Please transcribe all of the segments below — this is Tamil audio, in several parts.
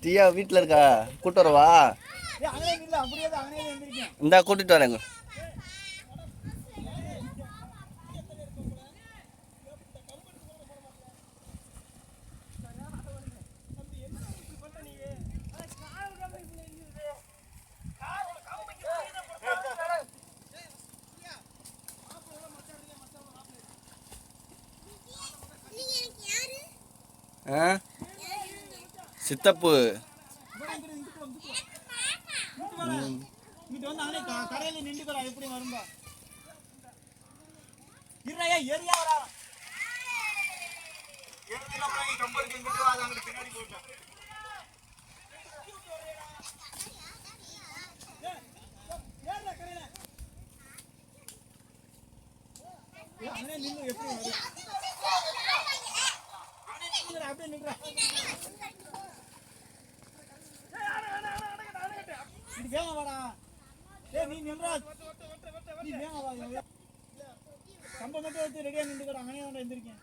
டீயா வீட்டில் இருக்கா? கூட்டு வரவா? இந்தா கூட்டிட்டு வரேங்க. சித்தப்பு கரையில நின்றுக்கிறா எப்படி வரும்பா அப்படியே நிற்கிறா வேக வாடா. நீ நின்றா, நீ வேக வா. கம்பை மட்டும் வச்சு ரெடியா நின்றுக்கடா. அங்கனே வேண்டாம் எந்திரிக்கேன்.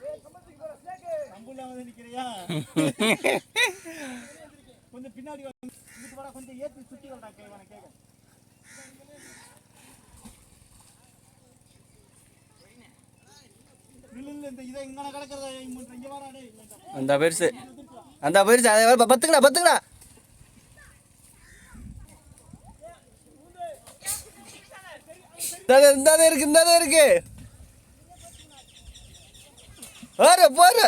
கம்பு இல்லாம நிற்கிறியா? கொஞ்சம் பின்னாடி வாடா, கொஞ்சம் ஏற்றி சுற்றி வரடா. கேட்க அந்த பெருசு அதை பத்துக்கடா. இந்தாதான் இருக்கு போற.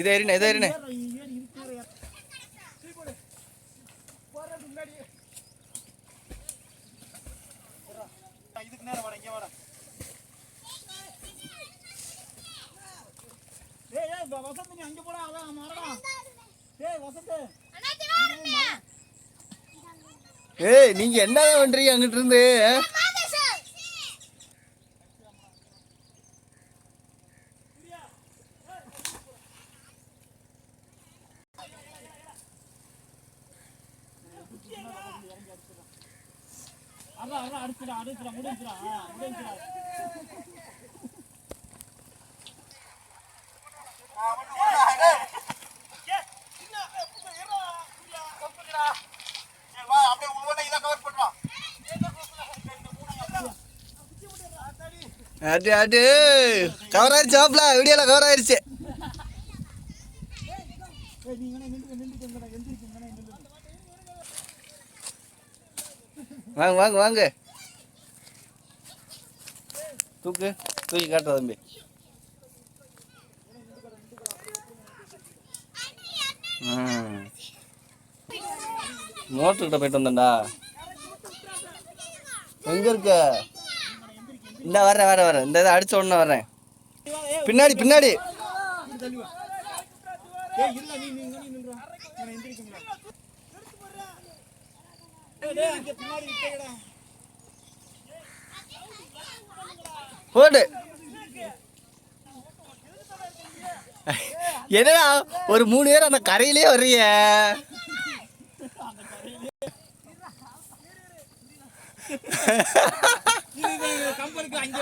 இதை ஏறினே இதுக்கு நேரம் வர. இங்க வர. வசந்த் நீ அங்க போடா. அதான் மரடா. வசந்த் நீங்க என்னதான் பண்றீங்க அங்கிட்டு இருந்து? அடிச்சுடா முடிஞ்சுடா. அது கவர் ஆயிடுச்சு. வீடியோல கவர் ஆயிடுச்சு. வாங்க தூக்கி காட்டுற தம்பி. மோட்டர்கிட்ட போயிட்டு வந்தேன்டா. எங்க இருக்க? இந்த வரேன். இந்த இதை அடிச்ச உடனே வரேன். பின்னாடி போடு. என்னடா ஒரு 3 பேர் அந்த கரையிலே வர்றீங்க? கம்பருக்கு அங்க